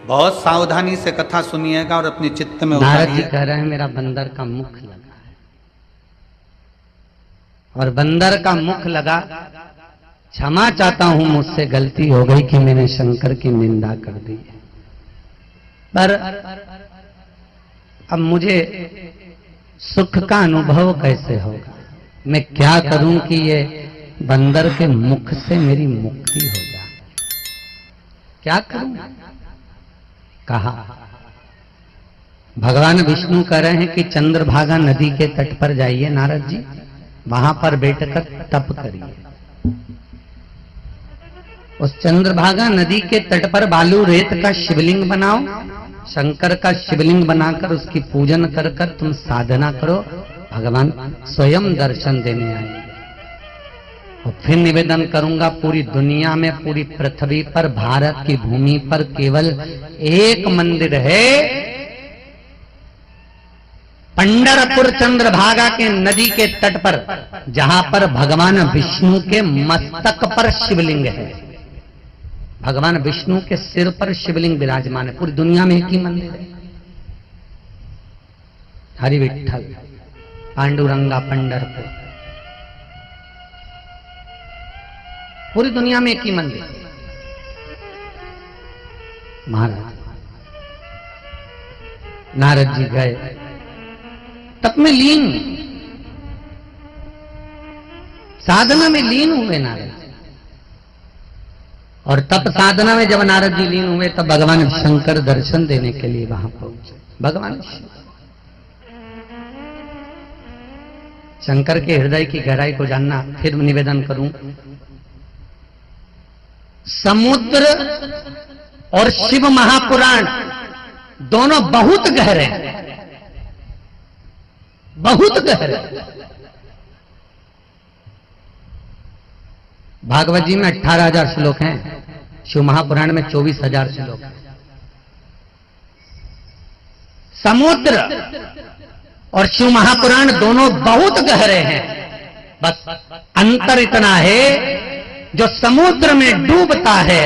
बहुत सावधानी से कथा सुनिएगा और अपने चित्त में नारद जी उतारिए। कह रहे हैं मेरा बंदर का मुख लगा, और बंदर का मुख लगा। क्षमा चाहता हूं, मुझसे गलती हो गई कि मैंने शंकर की निंदा कर दी, पर अब मुझे सुख का अनुभव कैसे होगा? मैं क्या करूं कि ये बंदर के मुख से मेरी मुक्ति हो जाए? क्या करूं? कहा भगवान विष्णु कह रहे हैं कि चंद्रभागा नदी के तट पर जाइए नारद जी, वहां पर बैठकर तप करिए। उस चंद्रभागा नदी के तट पर बालू रेत का शिवलिंग बनाओ, शंकर का शिवलिंग बनाकर उसकी पूजन कर कर तुम साधना करो, भगवान स्वयं दर्शन देने आएंगे। और फिर निवेदन करूंगा, पूरी दुनिया में, पूरी पृथ्वी पर, भारत की भूमि पर केवल एक मंदिर है, पंढरपुर चंद्रभागा के नदी के तट पर, जहां पर भगवान विष्णु के मस्तक पर शिवलिंग है। भगवान विष्णु के सिर पर शिवलिंग विराजमान है। पूरी दुनिया में एक ही मंदिर है, हरि विठ्ठल पांडुरंगा पंढरपुर। पूरी दुनिया में एक ही मंदिर। महाराज नारद जी गए, तप में लीन, साधना में लीन हुए नारद। और तप साधना में जब नारद जी लीन हुए तब भगवान शंकर दर्शन देने के लिए वहां पहुंचे। भगवान शंकर के हृदय की गहराई को जानना, फिर निवेदन करूं, समुद्र और शिव महापुराण दोनों बहुत गहरे हैं, बहुत गहरे। भागवत जी में 18,000 श्लोक हैं, शिव महापुराण में 24,000 श्लोक हैं। समुद्र और शिव महापुराण दोनों बहुत गहरे हैं, बस अंतर इतना है, जो समुद्र में डूबता है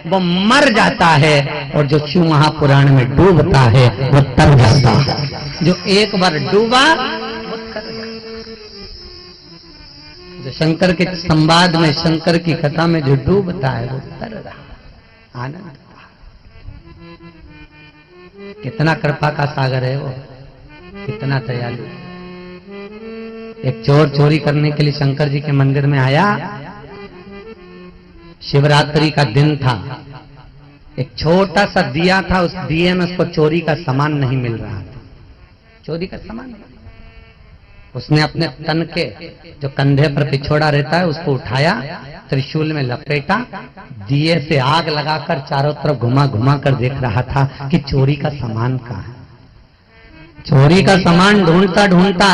वो मर जाता है, और जो शिव महापुराण में डूबता है वो तर जाता है। जो एक बार डूबा वो तर जाता। जो शंकर के संवाद में, शंकर की कथा में जो डूबता है वो तर रहा, आनंद। कितना कृपा का सागर है वो, कितना दयालु। एक चोर चोरी करने के लिए शंकर जी के मंदिर में आया। शिवरात्रि का दिन था, एक छोटा सा दिया था, उस दिए में उसको चोरी का सामान नहीं मिल रहा था, चोरी का सामान। उसने अपने तन के जो कंधे पर पिछोड़ा रहता है उसको उठाया, त्रिशूल में लपेटा, दिए से आग लगाकर चारों तरफ घुमा घुमा कर देख रहा था कि चोरी का सामान कहां है। चोरी का सामान ढूंढता ढूंढता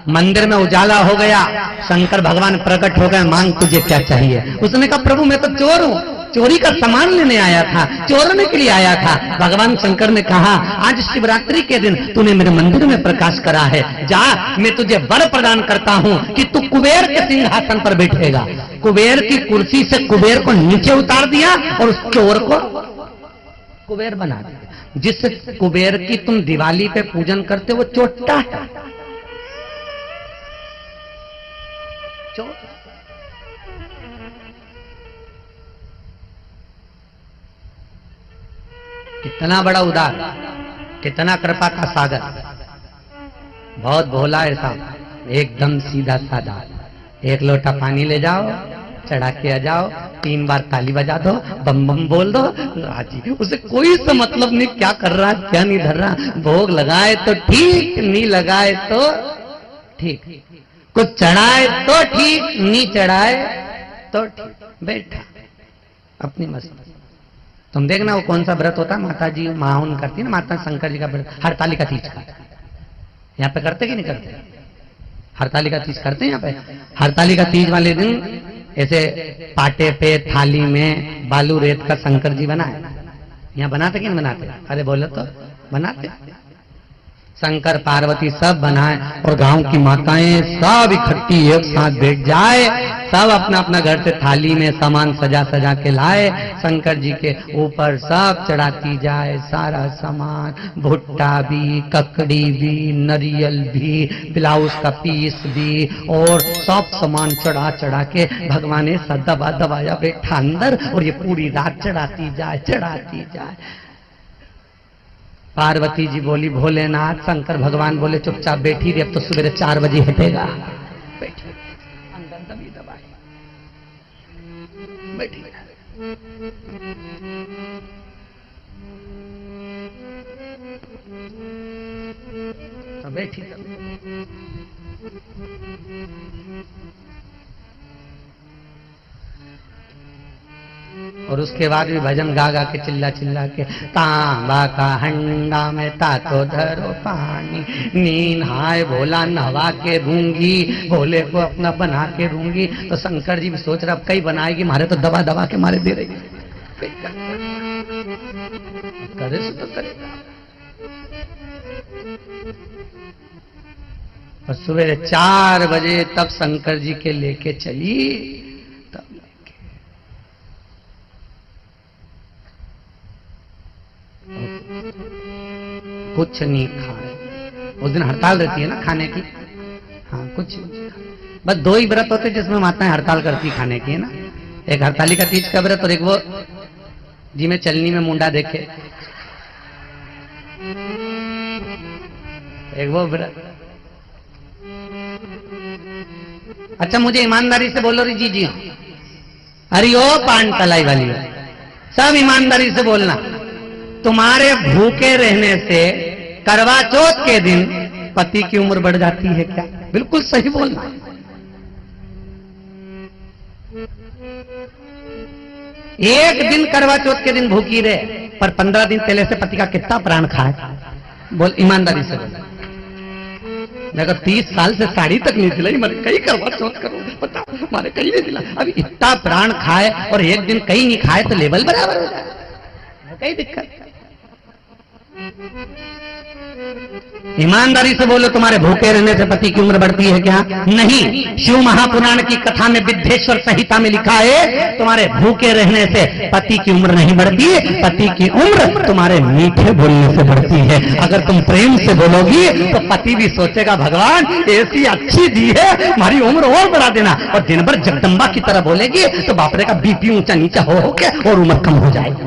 मंदिर में उजाला हो गया। शंकर भगवान प्रकट हो गए, मांग तुझे क्या चाहिए। उसने कहा प्रभु मैं तो चोर हूं, चोरी का सामान लेने आया था, चोरने के लिए आया था। भगवान शंकर ने कहा आज शिवरात्रि के दिन तूने मेरे मंदिर में प्रकाश करा है, जा मैं तुझे वर प्रदान करता हूं कि तू कुबेर के सिंहासन पर बैठेगा। कुबेर की कुर्सी से कुबेर को नीचे उतार दिया और उस चोर को कुबेर बना दिया। जिस कुबेर की तुम दिवाली पे पूजन करते हो वो चोट्टा है, चोर। कितना बड़ा उदार, कितना कृपा का सागर, बहुत भोला है साहब, एकदम सीधा साधा। एक लोटा पानी ले जाओ, चढ़ा के आ जाओ, 3 बार ताली बजा दो, बम बम बोल दो, राजी। उसे कोई सा मतलब नहीं क्या कर रहा है, क्या नहीं धर रहा। भोग लगाए तो ठीक, नहीं लगाए तो ठीक, कुछ चढ़ाए तो ठीक, नहीं चढ़ाए तो ठीक, बैठा अपनी मस्ती। तुम देखना वो कौन सा व्रत होता है, माता जी माहुन करती है ना, माता शंकर जी का व्रत, हरतालिका तीज का। यहाँ पे करते कि नहीं करते? हरतालिका तीज करते हैं यहाँ पे। हरतालिका तीज वाले दिन ऐसे पाटे पे थाली में बालू रेत का शंकर जी बनाए। यहाँ बनाते कि नहीं बनाते? अरे बोलो तो बनाते। शंकर पार्वती सब बनाए और गांव की माताएं सब इकट्ठी एक साथ बैठ जाए, सब अपना अपना घर से थाली में सामान सजा सजा के लाए, शंकर जी के ऊपर सब चढ़ाती जाए सारा सामान, भुट्टा भी, ककड़ी भी, नारियल भी, ब्लाउज का पीस भी, और सब सामान चढ़ा चढ़ा के भगवान ने सब दबा दबाया बैठा अंदर, और ये पूरी रात चढ़ाती जाए। पार्वती जी बोली भोलेनाथ, शंकर भगवान बोले चुपचाप बैठी रही, अब तो सवेरे 4 बजे हटेगा। बैठी अंदर दबी दबाई बैठी तो बैठी और उसके बाद भी भजन गा गा के चिल्ला चिल्ला के, तांबा का हंडा में ताको धरो पानी, नीन हाय भोला नहवा के दूंगी, भोले को अपना बना के दूंगी। तो शंकर जी भी सोच रहा अब कई बनाएगी, मारे तो दबा दबा के मारे दे रही करे से तो करेगा। और सवेरे 4 बजे तक शंकर जी के लेके चली, कुछ नहीं खाए। उस दिन हड़ताल रहती है ना खाने की, हाँ कुछ नहीं खाए। बस 2 ही व्रत होते जिसमें माताएं हड़ताल करती खाने की, है ना, एक हड़ताली का तीज का व्रत और एक वो जी में चलनी में मुंडा देखे, एक वो व्रत। अच्छा मुझे ईमानदारी से बोलो री जी हाँ, अरे ओ पान तलाई वाली हो, सब ईमानदारी से बोलना, तुम्हारे भूखे रहने से करवा चौथ के दिन पति की उम्र बढ़ जाती है क्या? बिल्कुल सही बोलना। एक दिन करवा चौथ के दिन भूखी रहे, पर 15 दिन पहले से पति का कितना प्राण खाए? बोल ईमानदारी से बोल। अगर 30 साल से साड़ी तक नहीं दिलाई, मैंने कहीं करवा चौथ करो, पता हमारे कहीं नहीं दिला, अभी इतना प्राण खाए और एक दिन कहीं नहीं खाए तो लेवल बराबर हो जाए, कई दिक्कत। ईमानदारी से बोलो, तुम्हारे भूखे रहने से पति की उम्र बढ़ती है क्या? नहीं। शिव महापुराण की कथा में विद्धेश्वर संहिता में लिखा है, तुम्हारे भूखे रहने से पति की उम्र नहीं बढ़ती, पति की उम्र तुम्हारे मीठे बोलने से बढ़ती है। अगर तुम प्रेम से बोलोगी तो पति भी सोचेगा भगवान ऐसी अच्छी दी है, हमारी उम्र और बढ़ा देना। और दिन भर जगदम्बा की तरह बोलेगी तो बापरे का बीपी ऊंचा नीचा हो के और उम्र कम हो जाएगी।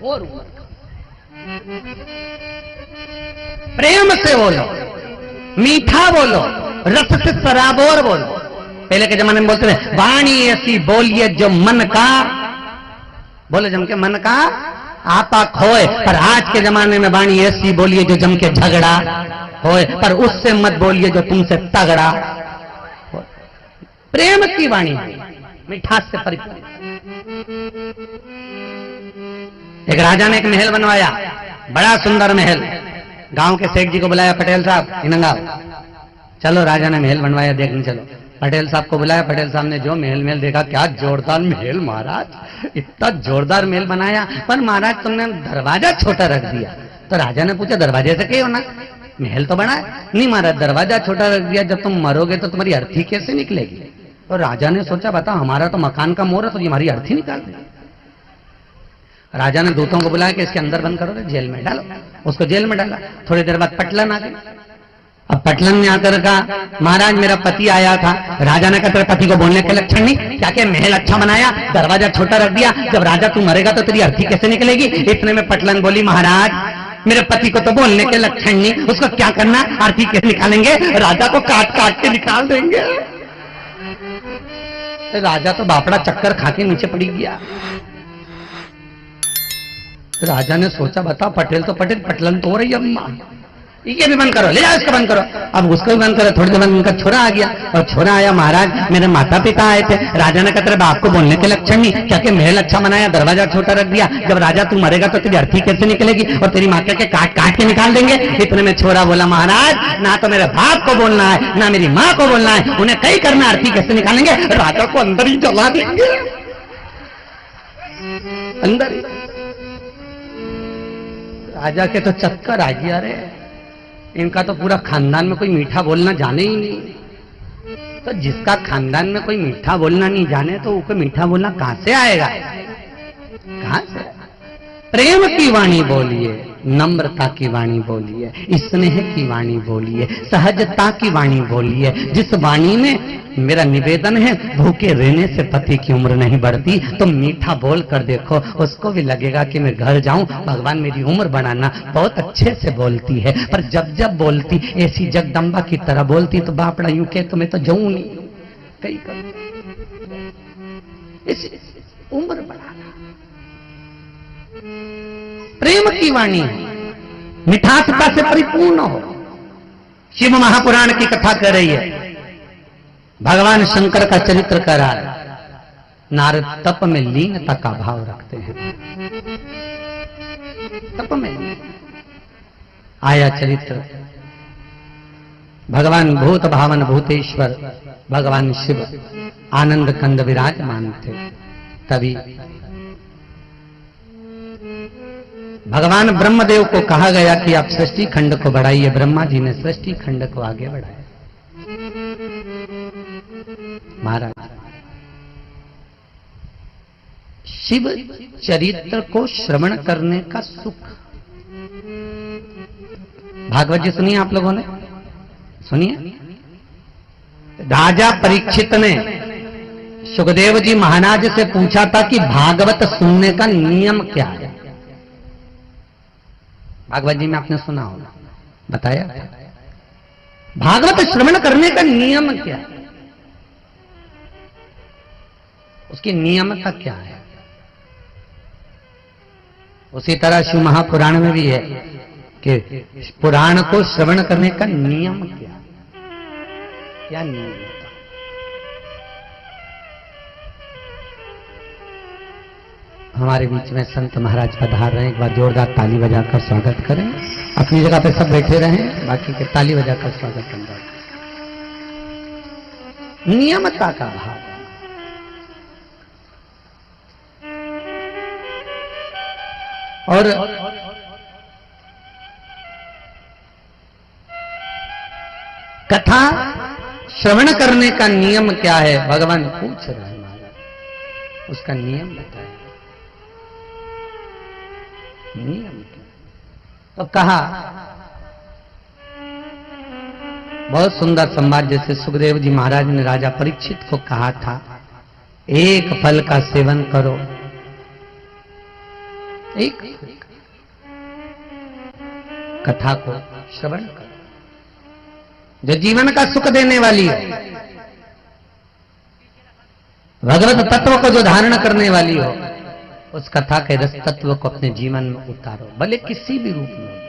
और उम्र प्रेम से बोलो, मीठा बोलो, रस से सराबोर बोलो। पहले के जमाने में बोलते थे वाणी ऐसी बोलिए जो मन का, बोले जम के मन का आपा खोए, पर आज के जमाने में वाणी ऐसी बोलिए जो जम के झगड़ा होए, पर उससे मत बोलिए जो तुमसे तगड़ा। प्रेम की वाणी, मिठास से परिपूर्ण। एक राजा ने एक महल बनवाया, बड़ा सुंदर महल। गांव के सेठ जी को बुलाया, पटेल साहब इनंगाओ, चलो राजा ने महल बनवाया देखने चलो। पटेल साहब को बुलाया, पटेल साहब ने जो महल देखा, क्या जोरदार महल महाराज, इतना जोरदार महल बनाया, पर महाराज तुमने दरवाजा छोटा रख दिया। तो राजा ने पूछा दरवाजे से क्या होना, महल तो बड़ा है। नहीं महाराज दरवाजा छोटा रख दिया, जब तुम मरोगे तो तुम्हारी अर्थी कैसे निकलेगी? तो राजा ने सोचा बता हमारा तो मकान का मोर है, तो हमारी अर्थी निकाल देगी। राजा ने दूतों को बुलाया कि इसके अंदर बंद करो, जेल में डालो। उसको जेल में डाला। थोड़ी देर बाद पटलन आ गई। अब पटलन में आकर कहा महाराज मेरा पति आया था। राजा ने कहा तेरे पति को बोलने के लक्षण नहीं, क्या क्या महल अच्छा बनाया, दरवाजा छोटा रख दिया, जब राजा तू मरेगा तो तेरी अर्थी कैसे निकलेगी? इतने में पटलन बोली महाराज मेरे पति को तो बोलने के लक्षण नहीं, उसको क्या करना, अर्थी कैसे निकालेंगे? राजा को काट काट के निकाल देंगे। राजा तो बापड़ा चक्कर खा के नीचे पड़ी गया। राजा ने सोचा बता पटेल तो पटेल, पटलन तो हो रही है अम्मा, ये भी बंद करो, ले जाओ इसको बंद करो। अब उसको भी बंद करो। थोड़ी देर बाद उनका छोरा आ गया और छोरा आया महाराज मेरे माता पिता आए थे। राजा ने कहा तेरे बाप को बोलने के लक्षण नहीं, क्या कि महल अच्छा बनाया, दरवाजा छोटा रख दिया, जब राजा तू मरेगा तो तेरी अर्थी कैसे निकलेगी और तेरी माता के काट काट के निकाल देंगे। इतने में छोरा बोला महाराज ना तो मेरे बाप को बोलना है ना मेरी माँ को बोलना है, उन्हें कहीं करना, अर्थी कैसे निकालेंगे, राजा को अंदर ही जला देंगे, अंदर ही। राजा के तो चक्कर आ गया रे। इनका तो पूरा खानदान में कोई मीठा बोलना जाने ही नहीं। तो जिसका खानदान में कोई मीठा बोलना नहीं जाने तो उसको मीठा बोलना कहां से आएगा? कहां से? प्रेम की वाणी बोलिए, नम्रता की वाणी बोलिए, स्नेह की वाणी बोलिए, सहजता की वाणी बोलिए। जिस वाणी में मेरा निवेदन है भूखे रहने से पति की उम्र नहीं बढ़ती, तो मीठा बोल कर देखो, उसको भी लगेगा कि मैं घर जाऊं, भगवान मेरी उम्र बढ़ाना। बहुत अच्छे से बोलती है, पर जब जब बोलती ऐसी जगदम्बा की तरह बोलती तो बापड़ा यूं के तो मैं तो जाऊं नहीं, कहीं इस उम्र बढ़ाना। प्रेम की वाणी मिठासता से परिपूर्ण हो। शिव महापुराण की कथा कर रही है, भगवान शंकर का चरित्र कर रहा है। नारद तप में लीनता का भाव रखते हैं, तप में आया चरित्र। भगवान भूत भावन भूतेश्वर भगवान शिव आनंद कंद विराजमान थे। तभी भगवान ब्रह्मदेव को कहा गया कि आप सृष्टि खंड को बढ़ाइए। ब्रह्मा जी ने सृष्टि खंड को आगे बढ़ाया। महाराज शिव चरित्र को श्रवण करने का सुख, भागवत जी सुनिए आप लोगों ने, सुनिए। राजा परीक्षित ने सुखदेव जी महाराज से पूछा था कि भागवत सुनने का नियम क्या है। भागवत जी में आपने सुना होगा, बताया भागवत श्रवण करने का नियम क्या है, उसकी नियमता क्या है। उसी तरह शिव महापुराण में भी है कि पुराण को श्रवण करने का नियम क्या नियम होता। हमारे बीच में संत महाराज पधार रहे हैं, एक बार जोरदार ताली बजाकर स्वागत करें। अपनी जगह पे सब बैठे रहें, बाकी के ताली बजाकर स्वागत करें। नियमता का भाव, और कथा श्रवण करने का नियम क्या है, भगवान पूछ रहे हैं महाराज, उसका नियम बताए। नियम तो कहा, बहुत सुंदर संवाद, जैसे सुखदेव जी महाराज ने राजा परीक्षित को कहा था, एक फल का सेवन करो, एक कथा को श्रवण करो जो जीवन का सुख देने वाली है, भगवत तत्व को जो धारण करने वाली हो, उस कथा के रस तत्व को अपने जीवन में उतारो, भले किसी भी रूप में उतारो।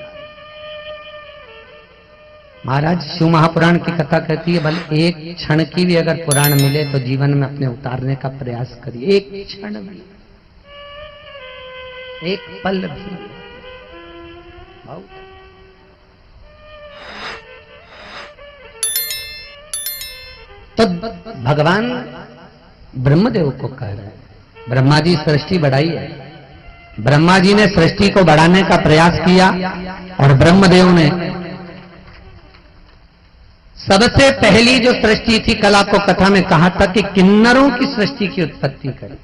महाराज शिव महापुराण की कथा कहती है, भले एक क्षण की भी अगर पुराण मिले तो जीवन में अपने उतारने का प्रयास करिए। एक क्षण भी, एक पल भी। तो भगवान ब्रह्मदेव को कह रहे हैं, ब्रह्मा जी सृष्टि बढ़ाई है। ब्रह्मा जी ने सृष्टि को बढ़ाने का प्रयास किया, और ब्रह्मदेव ने सबसे पहली जो सृष्टि थी, कल आपको कथा में कहा था कि किन्नरों की सृष्टि की उत्पत्ति करी,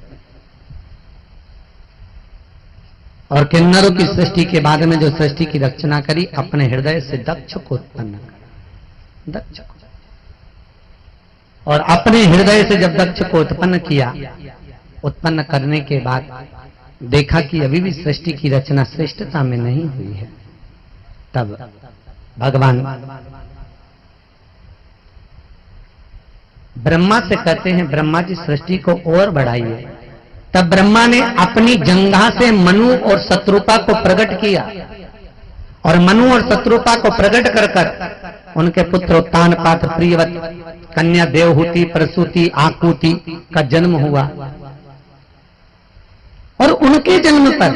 और किन्नरों की सृष्टि के बाद में जो सृष्टि की रचना करी, अपने हृदय से दक्ष को उत्पन्न करा। दक्ष को, और अपने हृदय से जब दक्ष को उत्पन्न किया, उत्पन्न करने के बाद देखा कि अभी भी सृष्टि की रचना श्रेष्ठता में नहीं हुई है, तब भगवान ब्रह्मा से कहते हैं, ब्रह्मा जी सृष्टि को और बढ़ाइए। तब ब्रह्मा ने अपनी जंघा से मनु और शत्रुपा को प्रकट किया, और मनु और शत्रुपा को प्रकट कर कर उनके पुत्र उत्तानपाद, प्रियवत, कन्या देवहूति, प्रसूति, आकुति का जन्म हुआ। और उनके जन्म पर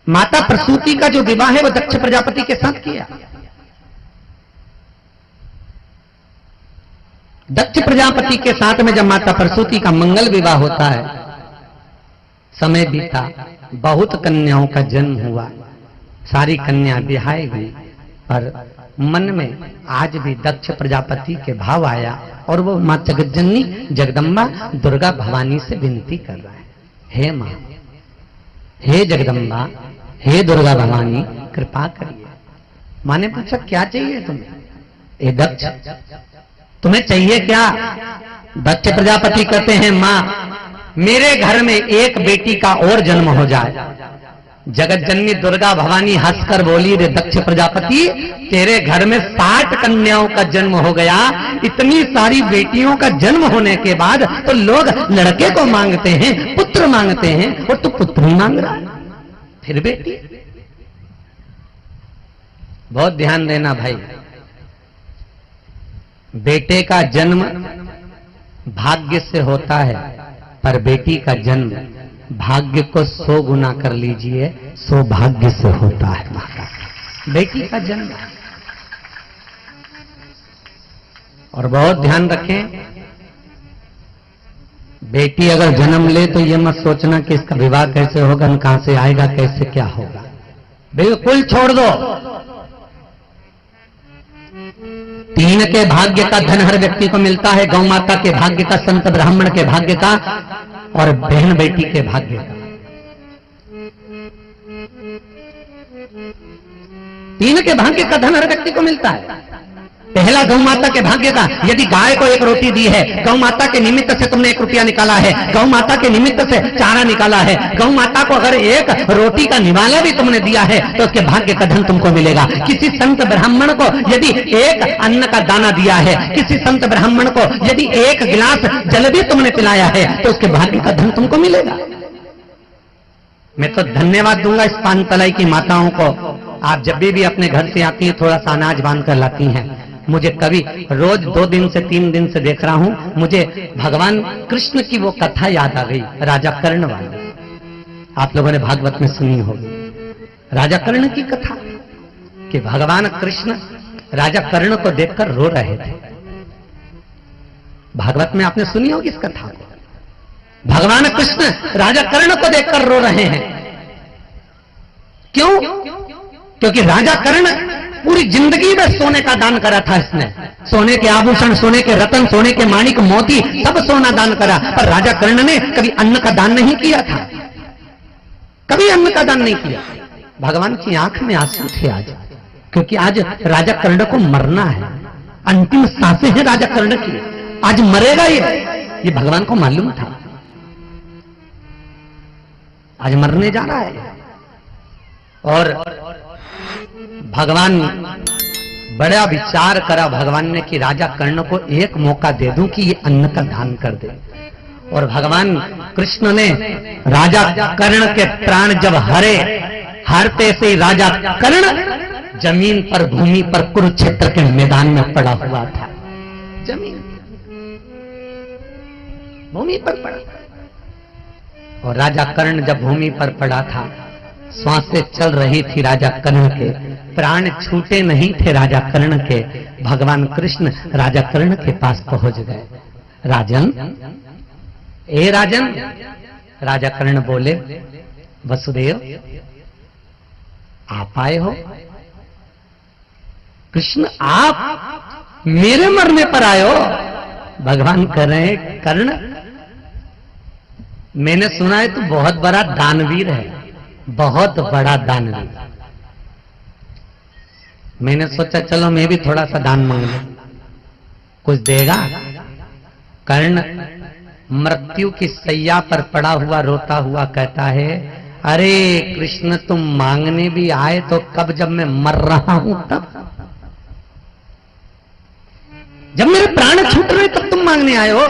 माता प्रसूति का जो विवाह है वो दक्ष प्रजापति के साथ किया। दक्ष प्रजापति के साथ में जब माता प्रसूति का मंगल विवाह होता है, समय बीता, बहुत कन्याओं का जन्म हुआ, सारी कन्या बिहाई गई, पर मन में आज भी दक्ष प्रजापति के भाव आया और वो मां जगज्जननी जगदम्बा दुर्गा भवानी से विनती कर रहा है, हे मां, हे जगदम्बा, हे दुर्गा भवानी कृपा करिए। मां ने पूछा क्या चाहिए तुम्हें? ए दक्ष, तुम्हें चाहिए क्या? दक्ष प्रजापति कहते हैं मां, मेरे घर में एक बेटी का और जन्म हो जाए। जगज्जननी दुर्गा भवानी हंसकर बोली, रे दक्ष प्रजापति, तेरे घर में 60 कन्याओं का जन्म हो गया, इतनी सारी बेटियों का जन्म होने के बाद तो लोग लड़के को मांगते हैं, पुत्र मांगते हैं, और तू पुत्र ही मांग रहा, फिर बेटी। बहुत ध्यान देना भाई, बेटे का जन्म भाग्य से होता है, पर बेटी का जन्म भाग्य को 100 गुना कर लीजिए, सौभाग्य से होता है। माता बेटी का जन्म, और बहुत ध्यान रखें, बेटी अगर जन्म ले तो ये मत सोचना कि इसका विवाह कैसे होगा, कहां से आएगा, कैसे क्या होगा, बिल्कुल छोड़ दो। 3 के भाग्य का धन हर व्यक्ति को मिलता है, गौ माता के भाग्य का, संत ब्राह्मण के भाग्य का, और बहन बेटी के भाग्य का। 3 के भाग्य का धन हर व्यक्ति को मिलता है। पहला गौ माता के भाग्य का, यदि गाय को 1 रोटी दी है, गौ माता के निमित्त से तुमने 1 रुपया निकाला है, गौ माता के निमित्त से चारा निकाला है, गौ माता को अगर 1 रोटी का निवाला भी तुमने दिया है तो उसके भाग्य का धन तुमको मिलेगा। किसी संत ब्राह्मण को यदि 1 अन्न का दाना दिया है, किसी संत ब्राह्मण को यदि 1 गिलास जल भी तुमने पिलाया है तो उसके भाग्य का धन तुमको मिलेगा। मैं तो धन्यवाद दूंगा इस पानतलाई की माताओं को। आप जब भी अपने घर से आती हैं थोड़ा सा अनाज बांध कर लाती हैं। मुझे कभी रोज 2 दिन से 3 दिन से देख रहा हूं, मुझे भगवान कृष्ण की वो कथा याद आ गई, राजा कर्ण वाली। आप लोगों ने भागवत में सुनी होगी राजा कर्ण की कथा, कि भगवान कृष्ण राजा कर्ण को देखकर रो रहे थे। भागवत में आपने सुनी होगी इस कथा को। भगवान कृष्ण राजा कर्ण को देखकर रो रहे हैं। क्यों? क्योंकि राजा कर्ण पूरी जिंदगी में सोने का दान करा था इसने, सोने के आभूषण, सोने के रत्न, सोने के माणिक मोती, सब सोना दान करा, पर राजा कर्ण ने कभी अन्न का दान नहीं किया था, कभी अन्न का दान नहीं किया। भगवान की आंख में आंसू थे आज, क्योंकि आज राजा कर्ण को मरना है, अंतिम सांसें हैं राजा कर्ण की, आज मरेगा ये भगवान को मालूम था, आज मरने जा रहा है। और भगवान बड़ा विचार करा भगवान ने कि राजा कर्ण को 1 मौका दे दूं कि ये अन्न का दान कर दे। और भगवान कृष्ण ने राजा कर्ण के प्राण जब हरते से राजा कर्ण जमीन पर, भूमि पर, कुरुक्षेत्र के मैदान में पड़ा हुआ था, जमीन भूमि पर पड़ा। और राजा कर्ण जब भूमि पर पड़ा था, श्वासें चल रही थी राजा कर्ण के, प्राण छूटे नहीं थे राजा कर्ण के। भगवान कृष्ण राजा कर्ण के पास पहुंच गए। राजन, ए राजन, राजा कर्ण बोले, वसुदेव आप आए हो? कृष्ण आप मेरे मरने पर आए हो? भगवान कह रहे हैं, कर्ण मैंने सुना है तू बहुत बड़ा दानवीर है, बहुत बड़ा दानवीर। मैंने सोचा चलो मैं भी थोड़ा सा दान मांग लूं, कुछ देगा? कर्ण मृत्यु की सैया पर पड़ा हुआ रोता हुआ कहता है, अरे कृष्ण तुम मांगने भी आए तो कब, जब मैं मर रहा हूं तब, जब मेरे प्राण छूट रहे तब तुम मांगने आए हो।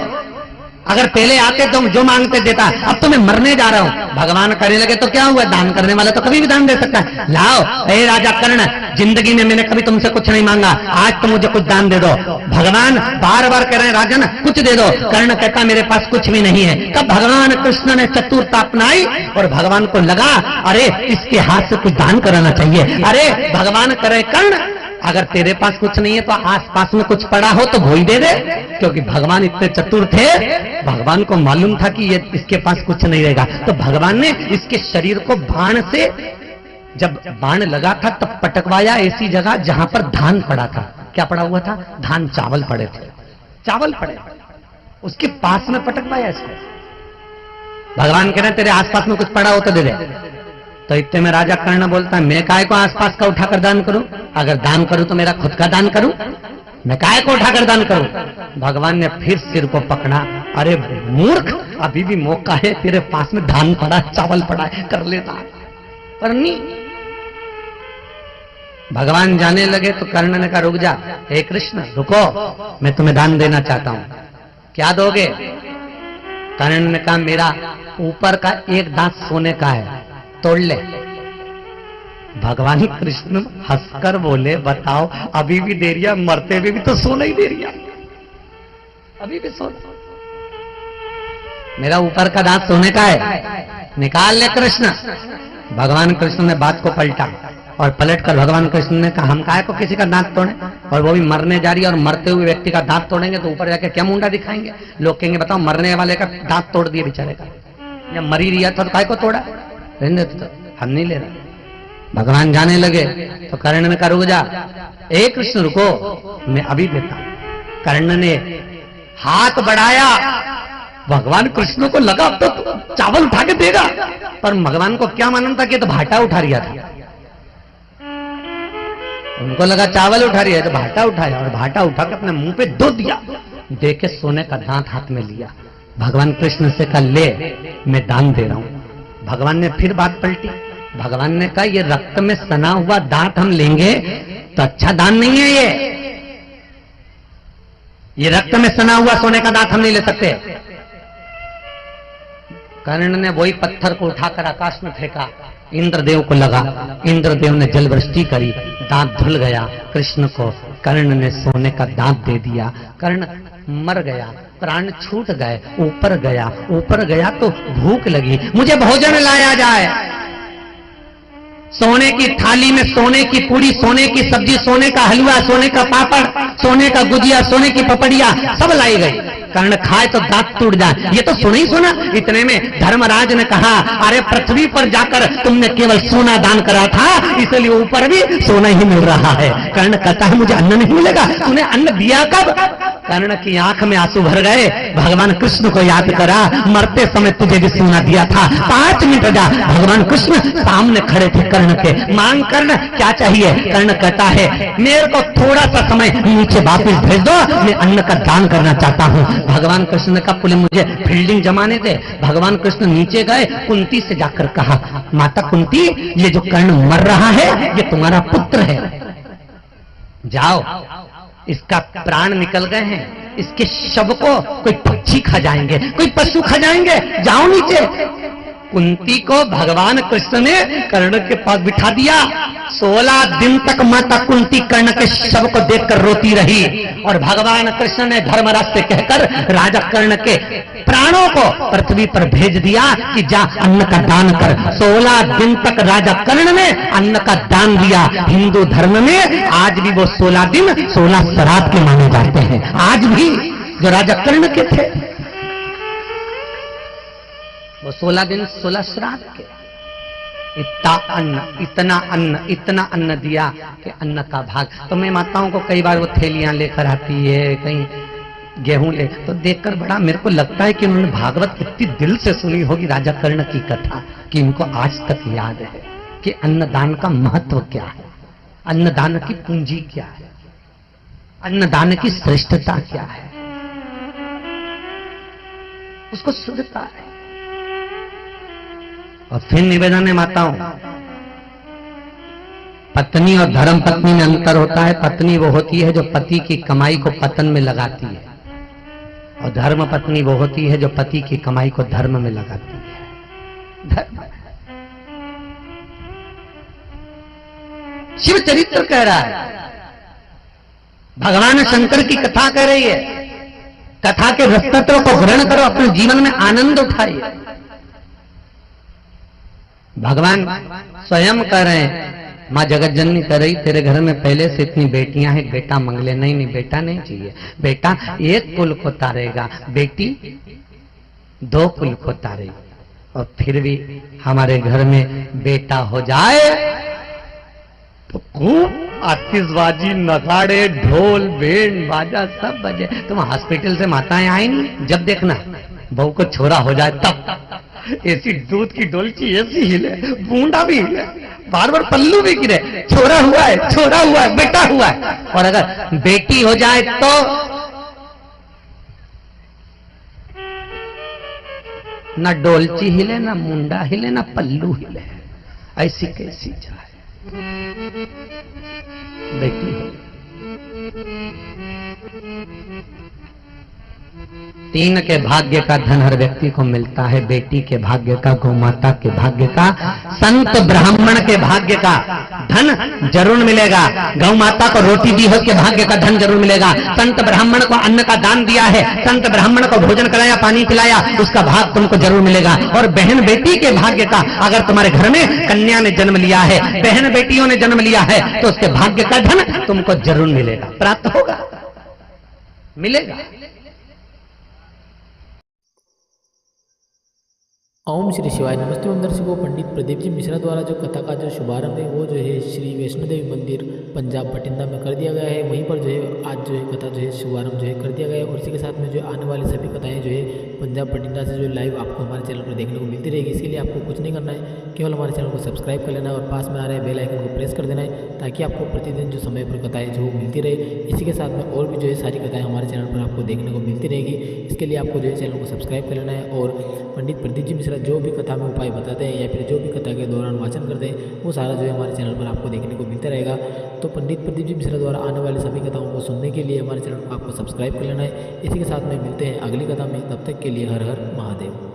अगर पहले आते तो जो मांगते देता, अब तो मैं मरने जा रहा हूं। भगवान करने लगे तो क्या हुआ, दान करने वाला तो कभी भी दान दे सकता है। लाओ हे राजा कर्ण, जिंदगी में मैंने कभी तुमसे कुछ नहीं मांगा, आज तो मुझे कुछ दान दे दो। भगवान बार बार कह रहे हैं, राजन कुछ दे दो। कर्ण कहता मेरे पास कुछ भी नहीं है। तब भगवान कृष्ण ने चतुरता अपनाई और भगवान को लगा, अरे इसके हाथ से कुछ दान कराना चाहिए। अरे भगवान करे, कर्ण अगर तेरे पास कुछ नहीं है तो आसपास में कुछ पड़ा हो तो वो ही दे दे। क्योंकि भगवान इतने चतुर थे, भगवान को मालूम था कि ये इसके पास कुछ नहीं रहेगा, तो भगवान ने इसके शरीर को बाण से जब बाण लगा था तब पटकवाया ऐसी जगह जहां पर धान पड़ा था। क्या पड़ा हुआ था? धान, चावल पड़े थे, चावल पड़े, उसके पास में पटकवाया इसको। भगवान कह रहे तेरे आसपास में कुछ पड़ा हो तो दे दे। तो इतने में राजा कर्ण बोलता है मैं काय को आसपास का उठाकर दान करूं? अगर दान करूं तो मेरा खुद का दान करूं, मैं काय को उठाकर दान करूं? भगवान ने फिर सिर को पकड़ा, अरे मूर्ख, अभी भी मौका है, तेरे पास में धान पड़ा, चावल पड़ा है, कर लेता। पर नहीं, भगवान जाने लगे तो कर्ण ने कहा रुक जा, हे कृष्ण रुको, मैं तुम्हें दान देना चाहता हूं। क्या दोगे? कर्ण ने कहा मेरा ऊपर का एक दांत सोने का है, तोड़ ले। भगवान कृष्ण हंसकर बोले बताओ अभी भी दे रिया, मरते हुए भी तो सोना ही दे रिया, अभी भी सोना। मेरा ऊपर का दांत सोने का है, निकाल ले कृष्ण। भगवान कृष्ण ने बात को पलटा और पलटकर भगवान कृष्ण ने कहा हम काहे को किसी का दांत तोड़े, और वो भी मरने जा रही है, और मरते हुए व्यक्ति का दांत तोड़ेंगे तो ऊपर जाके क्या मुंडा दिखाएंगे? लोग कहेंगे बताओ मरने वाले का दांत तोड़ दिए बेचारे का, या मरी रिया था तो काहे को तोड़ा? रहने दो, हम नहीं ले रहे। भगवान जाने लगे तो कर्ण ने कहा रुक जा, ए कृष्ण रुको, मैं अभी देता हूं। कर्ण ने हाथ बढ़ाया, भगवान कृष्ण को लगा अब तो चावल उठा के देगा, पर भगवान को क्या मालूम था कि तो भाटा उठा रिया था। उनको लगा चावल उठा रही है तो भाटा उठाया, और भाटा उठा के अपने मुंह पे दो दिया, दे के सोने का दांत हाथ में लिया। भगवान कृष्ण से कहा ले मैं दान दे रहा हूं। भगवान ने फिर बात पलटी, भगवान ने कहा ये रक्त में सना हुआ दांत हम लेंगे तो अच्छा दान नहीं है, ये रक्त में सना हुआ सोने का दांत हम नहीं ले सकते। कर्ण ने वही पत्थर को उठाकर आकाश में फेंका, इंद्रदेव को लगा, इंद्रदेव ने जल वृष्टि करी, दांत धुल गया। कृष्ण को कर्ण ने सोने का दांत दे दिया। कर्ण मर गया, प्राण छूट गए, ऊपर गया तो भूख लगी, मुझे भोजन लाया जाए। सोने की थाली में सोने की पूरी, सोने की सब्जी, सोने का हलवा, सोने का पापड़, सोने का गुजिया, सोने की पपड़िया सब लाई गई। कर्ण खाए तो दांत टूट जाए, ये तो सुना ही सुना। इतने में धर्मराज ने कहा अरे पृथ्वी पर जाकर तुमने केवल सोना दान करा था, इसलिए ऊपर भी सोना ही मिल रहा है। कर्ण कहता है मुझे अन्न नहीं मिलेगा, तूने अन्न दिया कब? कर्ण की आंख में आंसू भर गए, भगवान कृष्ण को याद करा, मरते समय तुझे भी सोना दिया था, 5 मिनट जा। भगवान कृष्ण सामने खड़े थे कर्ण के, मांग कर्ण क्या चाहिए? कर्ण कहता है मेरे को थोड़ा सा समय नीचे वापस भेज दो, मैं अन्न का दान करना चाहता हूं। भगवान कृष्ण ने कहा पुले मुझे फील्डिंग जमाने दे। भगवान कृष्ण नीचे गए, कुंती से जाकर कहा माता कुंती ये जो कर्ण मर रहा है ये तुम्हारा पुत्र है, जाओ इसका प्राण निकल गए हैं, इसके शव को कोई पक्षी खा जाएंगे, कोई पशु खा जाएंगे, जाओ नीचे। कुंती को भगवान कृष्ण ने कर्ण के पास बिठा दिया। 16 दिन तक माता कुंती कर्ण के शव को देखकर रोती रही, और भगवान कृष्ण ने धर्मराज से कहकर राजा कर्ण के प्राणों को पृथ्वी पर भेज दिया कि जा अन्न का दान कर। 16 दिन तक राजा कर्ण ने अन्न का दान दिया। हिंदू धर्म में आज भी वो 16 दिन 16 श्राद्ध के माने जाते हैं, आज भी जो राजा कर्ण के थे वो 16 दिन 16 श्राद्ध के। इतना अन्न दिया कि अन्न का भाग। तो मैं माताओं को कई बार वो थैलियां लेकर आती है, कहीं गेहूं ले, तो देखकर बड़ा मेरे को लगता है कि उन्होंने भागवत कितनी दिल से सुनी होगी राजा कर्ण की कथा, कि इनको आज तक याद है कि अन्नदान का महत्व क्या है, अन्नदान की पूंजी क्या है, अन्नदान की श्रेष्ठता क्या है, उसको शुद्धता है। और फिर निवेदन है माताओं, पत्नी और धर्म पत्नी में अंतर होता है। पत्नी वो होती है जो पति की कमाई को पतन में लगाती है, और धर्म पत्नी वो होती है जो पति की कमाई को धर्म में लगाती है। धर्म शिव चरित्र कह रहा है, भगवान शंकर की कथा कह रही है। कथा के रसतत्व को ग्रहण करो, अपने जीवन में आनंद उठाइए। भगवान स्वयं कह रहे हैं, माँ जगत जननी कह रही तेरे घर में पहले से इतनी बेटियां हैं, बेटा मंगले। नहीं, बेटा नहीं चाहिए, बेटा एक कुल को तारेगा, बेटी 2 कुल को तारेगी। और फिर भी हमारे घर में बेटा हो जाए खूब आतिशबाजी, नगाड़े, ढोल, बैंड बाजा सब बजे। तुम हॉस्पिटल से माताएं आई नहीं, जब देखना बहू को छोरा हो जाए तब ऐसी दूध की डोलची ऐसी हिले, बूंदा भी हिले, बार बार पल्लू भी गिरे, छोरा हुआ है, छोरा हुआ है, बेटा हुआ है। और अगर बेटी हो जाए तो ना डोलची हिले, ना मुंडा हिले, ना पल्लू हिले। ऐसी कैसी जाए बेटी हो। 3 के भाग्य का धन हर व्यक्ति को मिलता है, बेटी के भाग्य का, गौ माता के भाग्य का, संत ब्राह्मण के भाग्य का धन जरूर मिलेगा। गौ माता को रोटी दी है, उसके भाग्य का धन जरूर मिलेगा। संत ब्राह्मण को अन्न का दान दिया है, संत ब्राह्मण को भोजन कराया, पानी पिलाया, उसका भाग तुमको जरूर मिलेगा। और बहन बेटी के भाग्य का, अगर तुम्हारे घर में कन्या ने जन्म लिया है, बहन बेटियों ने जन्म लिया है, तो उसके भाग्य का धन तुमको जरूर मिलेगा, प्राप्त होगा, मिलेगा। ओम श्री शिवाय। नमस्ते ओम दर्शकों, पंडित प्रदीप जी मिश्रा द्वारा जो कथा का जो शुभारंभ है वो जो है श्री वैष्णो देवी मंदिर पंजाब बठिंडा में कर दिया गया है। वहीं पर जो है आज जो है कथा जो है शुभारंभ जो है कर दिया गया है। और इसी के साथ में जो आने वाली सभी कथाएं जो है पंजाब बठिंडा से जो लाइव आपको हमारे चैनल पर देखने को मिलती रहेगी। इसके लिए आपको कुछ नहीं करना है, केवल हमारे चैनल को सब्सक्राइब कर लेना है और पास में आ रहे बेल आइकन को प्रेस कर देना है, ताकि आपको प्रतिदिन जो समय पर कथाएं जो मिलती रहे। इसी के साथ में और भी जो है सारी कथाएं हमारे चैनल पर आपको देखने को मिलती रहेगी। इसके लिए आपको जो है चैनल को सब्सक्राइब कर लेना है। और पंडित प्रदीप जी मिश्रा जो भी कथा में उपाय बताते हैं या फिर जो भी कथा के दौरान वाचन करते हैं, वो सारा जो है हमारे चैनल पर आपको देखने को मिलता रहेगा। तो पंडित प्रदीप जी मिश्रा द्वारा आने वाली सभी कथाओं को सुनने के लिए हमारे चैनल को आपको सब्सक्राइब कर लेना है। इसी के साथ में मिलते हैं अगली कथा में, तब तक के लिए हर हर महादेव।